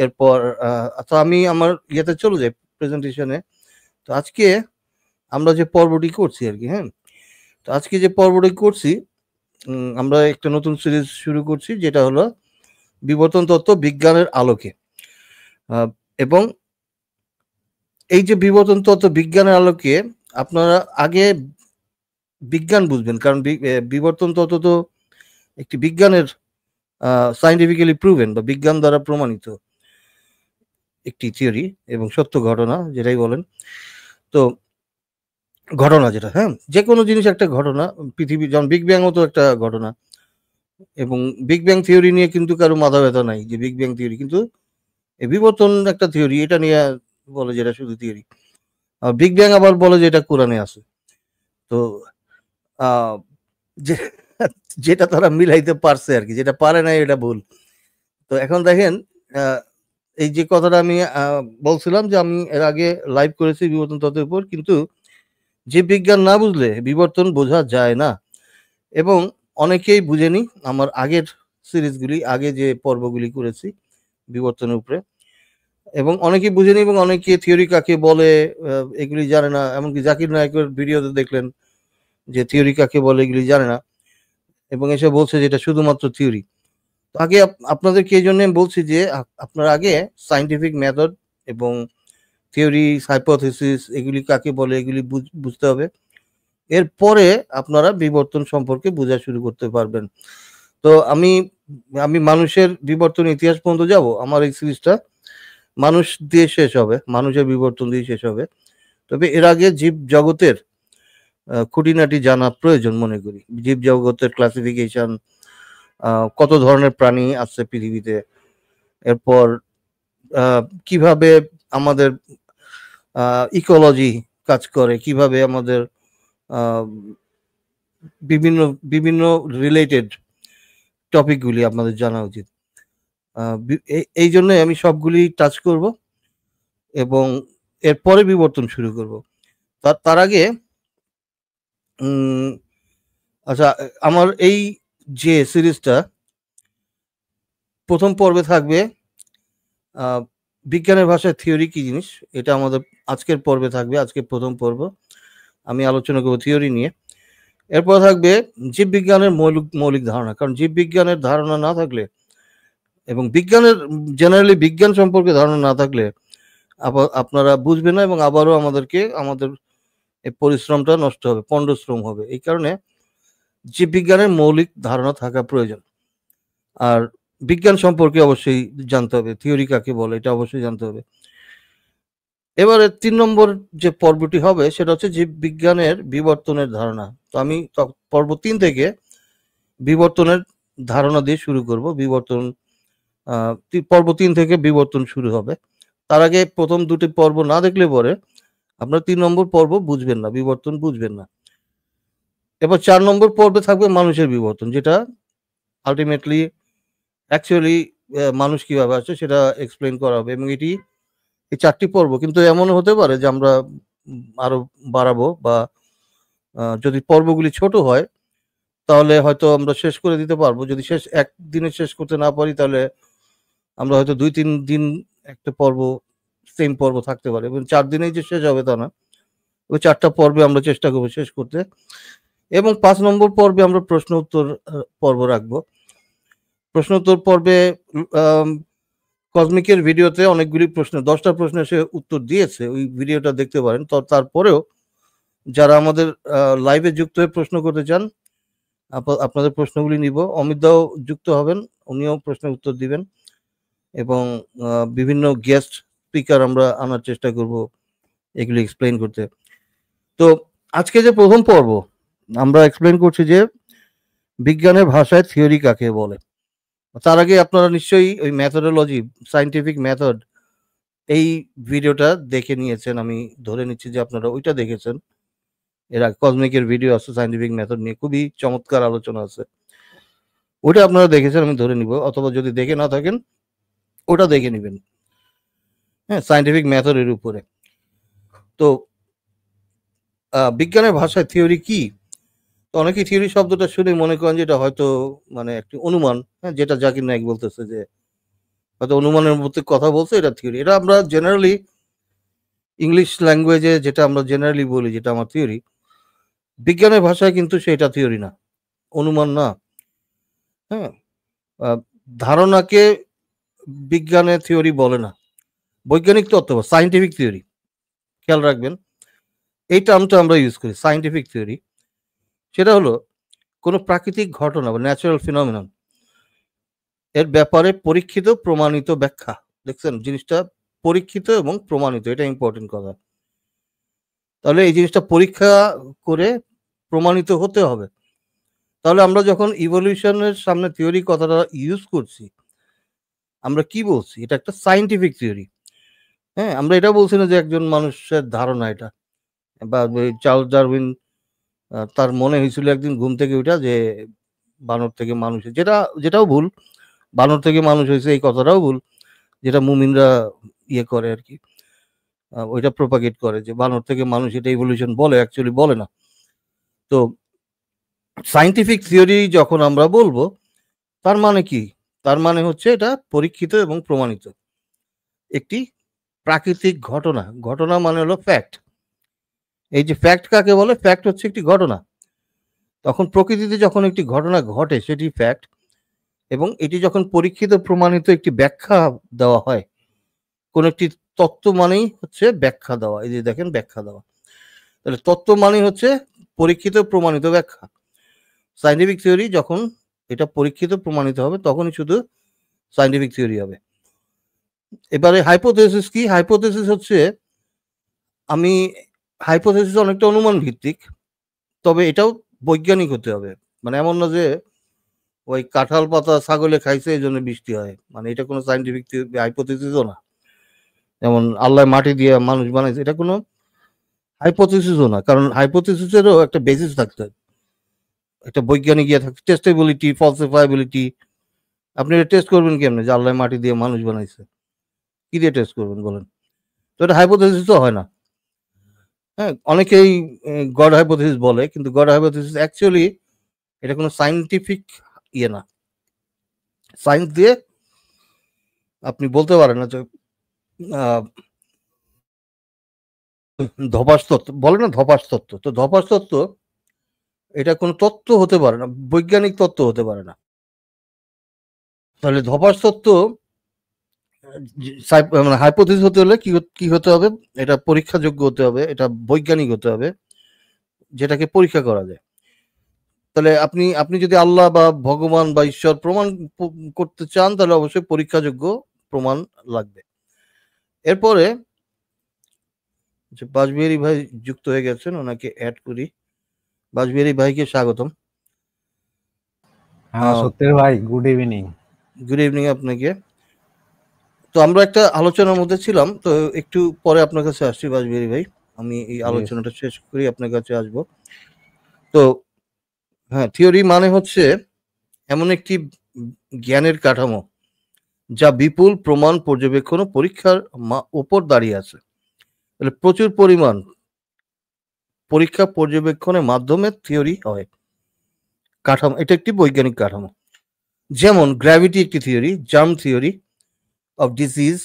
A: এরপর তো আমি আমার ইয়েতে চলে যাই, প্রেজেন্টেশনে। তো আজকে আমরা যে পর্বটি করছি আর কি, হ্যাঁ, তো আজকে যে পর্বটি করছি আমরা একটা নতুন সিরিজ শুরু করছি, যেটা হলো বিবর্তন তত্ত্ব বিজ্ঞানের আলোকে। এবং এই যে বিবর্তন তত্ত্ব বিজ্ঞানের আলোকে আপনারা আগে বিজ্ঞান বুঝবেন, কারণ বিবর্তন তত্ত্ব তো একটি বিজ্ঞানের সায়েন্টিফিক্যালি প্রুভেন বা বিজ্ঞান দ্বারা প্রমাণিত একটি থিওরি এবং সত্য ঘটনা, যেটাই বলেন। তো ঘটনা যেটা, হ্যাঁ, যে কোনো জিনিস একটা ঘটনা, পৃথিবী যেমন বিগ ব্যাংও তো একটা ঘটনা, এবং বিগ ব্যাং থিওরি নিয়ে কিন্তু কারো মাথা ব্যথা নাই যে বিগ ব্যাং থিওরি, কিন্তু এই বিবর্তন একটা থিওরি, এটা নিয়ে বলে যেটা শুধু থিওরি। বিগ ব্যাং আবার বলে যে এটা কোরআনে আছে। তো যেটা তারা মিলাইতে পারছে আর কি, যেটা পারে না এটা ভুল। তো এখন দেখেন, এই যে কথাটা আমি বলছিলাম যে আমি এর আগে লাইভ করেছি বিবর্তন তত্ত্বের উপর, কিন্তু যে বিজ্ঞান না বুঝলে বিবর্তন বোঝা যায় না, এবং অনেকেই বুঝেনি। আমার আগের সিরিজগুলি, আগে যে পর্বগুলি করেছি বিবর্তনের উপরে, এবং অনেকেই বুঝেনি এবং অনেকে থিওরি কাকে বলে এগুলি জানে না। এমনকি জাকির নায়কের ভিডিওতে দেখলেন যে থিওরি কাকে বলে এগুলি জানে না এবং এসে বলছে যে এটা শুধুমাত্র থিওরি। আগে আপনাদেরকে এই জন্য বলছি যে আপনার আগে সায়েন্টিফিক মেথড এবং থিওরি, হাইপোথিসিস এগুলি কাকে বলে এগুলি বুঝতে হবে। এরপরে আপনারা বিবর্তন সম্পর্কে বোঝা শুরু করতে পারবেন। তো আমি মানুষের বিবর্তন ইতিহাস পর্যন্ত যাব। আমার এই সিরিজটা মানুষ দিয়ে শেষ হবে, মানুষের বিবর্তন দিয়ে শেষ হবে। তবে এর আগে জীব জগতের খুঁটিনাটি জানা প্রয়োজন মনে করি। জীব জগতের ক্লাসিফিকেশন, কত ধরনের প্রাণী আছে পৃথিবীতে, এরপর কিভাবে আমাদের ইকোলজি কাজ করে, কিভাবে আমাদের বিভিন্ন রিলেটেড টপিকগুলি আপনাদের জানা উচিত। এই জন্য আমি সবগুলি টাচ করব এবং এরপরে বিবর্তন শুরু করব। তার আগে আচ্ছা, আমার এই যে সিরিজটা প্রথম পর্বে থাকবে বিজ্ঞানের ভাষায় থিওরি কি জিনিস, এটা আমাদের আজকের পর্বে থাকবে। আজকে প্রথম পর্ব আমি আলোচনা করব থিওরি নিয়ে। এরপর থাকবে জীববিজ্ঞানের মৌলিক ধারণা, কারণ জীববিজ্ঞানের ধারণা না থাকলে এবং বিজ্ঞানের জেনারেলি বিজ্ঞান সম্পর্কে ধারণা না থাকলে আপনারা বুঝবেন না এবং আবারও আমাদের এই পরিশ্রমটা নষ্ট হবে, পণ্ডশ্রম হবে। এই কারণে জীববিজ্ঞানের মৌলিক ধারণা থাকা প্রয়োজন। আর বিজ্ঞান সম্পর্কে অবশ্যই জানতে হবে, থিওরি কাকে বলে এটা অবশ্যই জানতে হবে। এবারে 3 নম্বর যে পর্বটি হবে সেটা হচ্ছে জীববিজ্ঞানের বিবর্তনের ধারণা। তো আমি পর্ব 3 থেকে বিবর্তনের ধারণা দিয়ে শুরু করব। বিবর্তন পর্ব 3 থেকে বিবর্তন শুরু হবে। তার আগে প্রথম দুটি পর্ব না দেখলে পরে আপনারা 3 নম্বর পর্ব বুঝবেন না, বিবর্তন বুঝবেন না। এবার 4 নম্বর পর্বে থাকবে মানুষের বিবর্তন, যেটা আলটিমেটলি অ্যাকচুয়ালি মানুষ কিভাবে আছে সেটা এক্সপ্লেইন করা হবে। এবং এই 4টি পর্ব কিন্তু এমনও হতে পারে যে আমরা আরো বাড়াবো, বা যদি পর্বগুলি ছোট হয় তাহলে হয়তো আমরা শেষ করে দিতে পারবো। যদি একদিনে শেষ করতে না পারি তাহলে আমরা হয়তো 2-3 দিন একটা পর্ব, সেম পর্ব থাকতে পারে এবং 4 দিনেই যে শেষ হবে তা না। ওই 4টা পর্বে আমরা চেষ্টা করবো শেষ করতে। এবং 5 নম্বর পর্বে আমরা প্রশ্ন উত্তর পর্ব রাখবো। প্রশ্ন উত্তর পর্বে কসমিকের ভিডিওতে অনেকগুলি প্রশ্ন, 10টা প্রশ্নের সে উত্তর দিয়েছে, ওই ভিডিওটা দেখতে পারেন। তো তারপরেও যারা আমাদের লাইভে যুক্ত হয়ে প্রশ্ন করতে চান, আপনাদের প্রশ্নগুলি নিব। অমিতদাও যুক্ত হবেন, উনিও প্রশ্নের উত্তর দিবেন এবং বিভিন্ন গেস্ট স্পিকার আমরা আনার চেষ্টা করব এগুলি এক্সপ্লেইন করতে। তো আজকে যে প্রথম পর্ব আমরা এক্সপ্লেইন করছি যে বিজ্ঞানের ভাষায় থিওরি কাকে বলে। তার আগে আপনারা নিশ্চয়ই ওই মেথোডোলজি, সায়েন্টিফিক মেথড, এই ভিডিওটা দেখে নিয়েছেন। আমি ধরে নিচ্ছি যে আপনারা ওইটা দেখেছেন। এর আগে কসমিকের ভিডিও আছে সায়েন্টিফিক মেথড নিয়ে, খুবই চমৎকার আলোচনা আছে, ওটা আপনারা দেখেছেন আমি ধরে নিব। অথবা যদি দেখে না থাকেন ওটা দেখে নেবেন, হ্যাঁ, সায়েন্টিফিক মেথডের উপরে। তো বিজ্ঞানের ভাষায় থিওরি কি? তো অনেকেই থিওরি শব্দটা শুনে মনে করেন যে এটা হয়তো মানে একটি অনুমান, হ্যাঁ, যেটা জাকির নায়েক বলতেছে যে হয়তো অনুমানের মধ্যে কথা বলছে, এটা থিওরি। এটা আমরা জেনারেলি ইংলিশ ল্যাঙ্গুয়েজে যেটা আমরা জেনারেলি বলি, যেটা আমার থিওরি, বিজ্ঞানের ভাষায় কিন্তু সেটা থিওরি না, অনুমান না। হ্যাঁ, ধারণাকে বিজ্ঞানের থিওরি বলে না, বৈজ্ঞানিক তত্ত্ব বা সায়েন্টিফিক থিওরি। খেয়াল রাখবেন এই টার্মটা আমরা ইউজ করি, সায়েন্টিফিক থিওরি। সেটা হলো কোনো প্রাকৃতিক ঘটনা বা ন্যাচারাল ফিনোমিনন এর ব্যাপারে পরীক্ষিত প্রমাণিত ব্যাখ্যা। দেখছেন জিনিসটা পরীক্ষিত এবং প্রমাণিত, এটা ইম্পর্টেন্ট কথা। তাহলে এই জিনিসটা পরীক্ষা করে প্রমাণিত হতে হবে। তাহলে আমরা যখন ইভলিউশনের সামনে থিওরি কথাটা ইউজ করছি, আমরা কি বলছি? এটা একটা সায়েন্টিফিক থিওরি। হ্যাঁ, আমরা এটা বলছি না যে একজন মানুষের ধারণা এটা, বা চার্লস ডারউইন তার মনে হয়েছিল একদিন ঘুম থেকে উঠা যে বানর থেকে মানুষ, যেটাও ভুল। বানর থেকে মানুষ হয়েছে এই কথাটাও ভুল, যেটা মুমিনরা ইয়ে করে আর কি, ওইটা প্রোপাগেট করে যে বানর থেকে মানুষ, এটা ইভলিউশন বলে, অ্যাকচুয়ালি বলে না। তো সায়েন্টিফিক থিওরি যখন আমরা বলবো তার মানে কি? তার মানে হচ্ছে এটা পরীক্ষিত এবং প্রমাণিত একটি প্রাকৃতিক ঘটনা, ঘটনা মানে হলো ফ্যাক্ট। এই যে ফ্যাক্ট কাকে বলে? ফ্যাক্ট হচ্ছে একটি ঘটনা। তখন প্রকৃতিতে যখন একটি ঘটনা ঘটে সেটি ফ্যাক্ট, এবং এটি যখন পরীক্ষিত প্রমাণিত একটি ব্যাখ্যা দেওয়া হয়, কোন একটি তত্ত্ব মানেই হচ্ছে ব্যাখ্যা দেওয়া। এই যে দেখেন ব্যাখ্যা দেওয়া, তাহলে তত্ত্ব মানেই হচ্ছে পরীক্ষিত প্রমাণিত ব্যাখ্যা। সায়েন্টিফিক থিওরি যখন এটা পরীক্ষিত প্রমাণিত হবে তখনই শুধু সায়েন্টিফিক থিওরি হবে। এবারে হাইপোথেসিস কি? হাইপোথেসিস হচ্ছে, আমি হাইপোথেসিস অনেকটা অনুমান ভিত্তিক, তবে এটাও বৈজ্ঞানিক হতে হবে। মানে এমন না যে ওই কাঁঠাল পাতা ছাগলে খাইছে এই জন্য বৃষ্টি হয়, মানে এটা কোনো সায়েন্টিফিক হাইপোথেসিসও না। যেমন আল্লাহ মাটি দিয়ে মানুষ বানাইছে, এটা কোনো হাইপোথেসিসও না, কারণ হাইপোথেসিসেরও একটা বেসিস থাকতে হয়, একটা বৈজ্ঞানিক ইয়ে থাকতে, টেস্টেবিলিটি, ফলসিফাইবিলিটি। আপনি এটা টেস্ট করবেন কেমনে যে আল্লাহ মাটি দিয়ে মানুষ বানাইছে? কি দিয়ে টেস্ট করবেন বলেন? তো এটা হাইপোথেসিসও হয় না। হ্যাঁ, অনেকেই গড হাইপোথেসিস বলে, কিন্তু গড হাইপোথেসিস অ্যাকচুয়ালি এটা কোনো সায়েন্টিফিক ইয়ে না। সায়েন্স দিয়ে আপনি বলতে পারেন না যে ধপাস তত্ত্ব বলে না, ধপাস তত্ত্ব। তো ধপাস তত্ত্ব এটা কোনো তত্ত্ব হতে পারে না, বৈজ্ঞানিক তত্ত্ব হতে পারে না। তাহলে ধপাস তত্ত্ব মানে হাইপোথেসিস হতে হলে কি হতে হবে? এটা পরীক্ষাযোগ্য হতে হবে, এটা বৈজ্ঞানিক হতে হবে, যেটাকে পরীক্ষা করা যায়। তাহলে আপনি যদি আল্লাহ বা ভগবান বা ঈশ্বর প্রমাণ করতে চান, তাহলে অবশ্যই পরীক্ষাযোগ্য প্রমাণ লাগবে। এরপরে বাজবিহারী ভাই যুক্ত হয়ে গেছেন, ওনাকে অ্যাড করি। বাজবিহারী ভাইকে স্বাগতম।
F: হ্যাঁ সত্যের ভাই, গুড ইভিনিং।
A: গুড ইভিনিং আপনাকে। তো আমরা একটা আলোচনার মধ্যে ছিলাম, তো একটু পরে আপনার কাছে আসছি বাজবিহারী ভাই, আমি এই আলোচনাটা শেষ করি আপনার কাছে আসব। তো হ্যাঁ, থিওরি মানে হচ্ছে এমন একটি জ্ঞানের কাঠামো যা বিপুল প্রমাণ, পর্যবেক্ষণ ও পরীক্ষার উপর দাঁড়িয়ে আছে। তাহলে প্রচুর পরিমাণ পরীক্ষা পর্যবেক্ষণের মাধ্যমে থিওরি হয়, কাঠামো। এটা একটি বৈজ্ঞানিক কাঠামো। যেমন গ্র্যাভিটি একটি theory, germ theory of disease,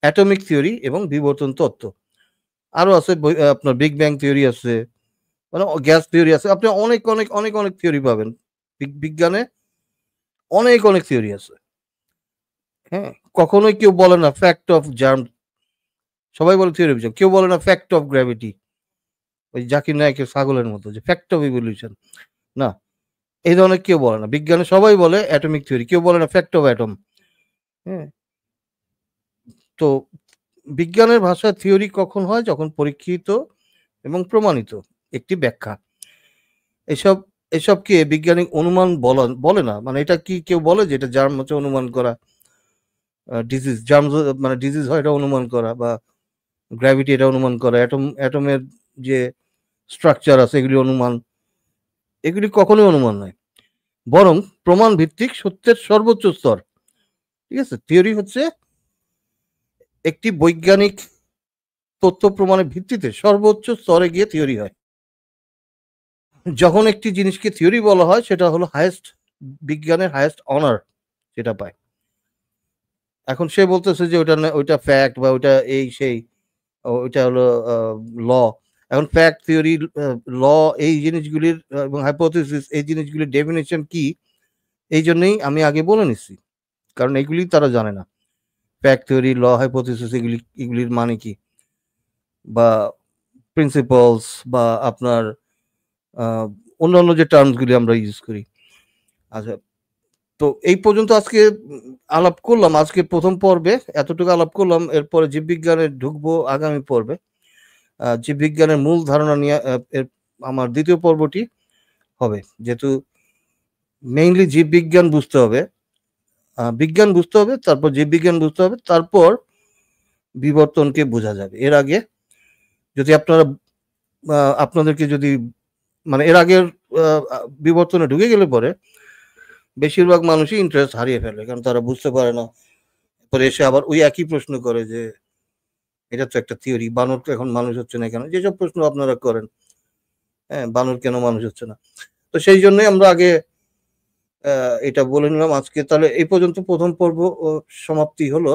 A: atomic theory এবং বিবর্তন তত্ত্ব। আরো আছে আপনার বিগ ব্যাং থিওরি আছে, মানে গ্যাস থিওরি আছে। আপনি অনেক অনেক অনেক অনেক থিওরি পাবেন বিজ্ঞানে, অনেক অনেক থিওরি আছে। হ্যাঁ, কখনোই কেউ বলে না ফ্যাক্ট অফ জার্ম, সবাই বলে থিওরি অফ জার্ম, কেউ বলে না ফ্যাক্ট অফ গ্র্যাভিটি, ওই জাকির নায়কের ছাগলের মতো যে ফ্যাক্ট অফ ইভলিউশন। না, এই ধরনের কেউ বলে না। বিজ্ঞানে সবাই বলে অ্যাটমিক থিওরি, কেউ বলে না ফ্যাক্ট অফ অ্যাটম। হ্যাঁ, তো বিজ্ঞানের ভাষায় থিওরি কখন হয়? যখন পরীক্ষিত এবং প্রমাণিত একটি ব্যাখ্যা। এসবকে বিজ্ঞানিক অনুমান বলে না। মানে এটা কি কেউ বলে যে এটা জার্ম হচ্ছে অনুমান করা, ডিজিজ জার্ম মানে ডিজিজ হয় এটা অনুমান করা, বা গ্র্যাভিটি এটা অনুমান করা, অ্যাটমের যে স্ট্রাকচার আছে এগুলি অনুমান, এগুলি কখনোই অনুমান নয়, বরং প্রমাণ ভিত্তিক সত্যের সর্বোচ্চ স্তর। ঠিক আছে, থিওরি হচ্ছে একটি বৈজ্ঞানিক তথ্য প্রমাণের ভিত্তিতে সর্বোচ্চ স্তরে গিয়ে থিওরি হয়। যখন একটি জিনিসকে থিওরি বলা হয়, সেটা হলো হায়েস্ট, বিজ্ঞানের হায়েস্ট অনার যেটা পায়। এখন সে বলতেছে যে ওইটা ফ্যাক্ট বা ওইটা এই সেই, ওইটা হলো ল। এখন ফ্যাক্ট, থিওরি, ল, এই জিনিসগুলির এবং হাইপোথেসিস, এই জিনিসগুলির ডেফিনেশন কি, এই জন্যই আমি আগে বলে নিচ্ছি, কারণ এগুলি তারা জানে না। ফ্যাক্ট, থিওরি, ল, হাইপোথেসিস এগুলির মানে কি, বা প্রিন্সিপালস, বা আপনার অন্যান্য যে টার্মসগুলি আমরা ইউজ করি। আচ্ছা, তো এই পর্যন্ত আজকে আলাপ করলাম, আজকে প্রথম পর্বে এতটুকু আলাপ করলাম। এরপরে জীববিজ্ঞানে ঢুকবো আগামী পর্বে। জীববিজ্ঞানের মূল ধারণা নিয়ে আমার দ্বিতীয় পর্বটি হবে, যেহেতু মেইনলি জীববিজ্ঞান বুঝতে হবে, বিজ্ঞান বুঝতে হবে, তারপর জীববিজ্ঞান বুঝতে হবে, তারপর বিবর্তনকে বোঝা যাবে। এর আগে যদি আপনাদেরকে যদি মানে এর আগের বিবর্তনে ঢুকে গেলে পরে বেশিরভাগ মানুষই ইন্টারেস্ট হারিয়ে ফেলে, কারণ তারা বুঝতে পারে না। পরে এসে আবার ওই একই প্রশ্ন করে যে এটা তো একটা থিওরি, বানর তো এখন মানুষ হচ্ছে না কেন, যেসব প্রশ্ন আপনারা করেন। হ্যাঁ, বানর কেন মানুষ হচ্ছে না? তো সেই জন্যই আমরা আগে এটা বলে নিলাম আজকে। তাহলে এই পর্যন্ত প্রথম পর্ব সমাপ্তি হলো।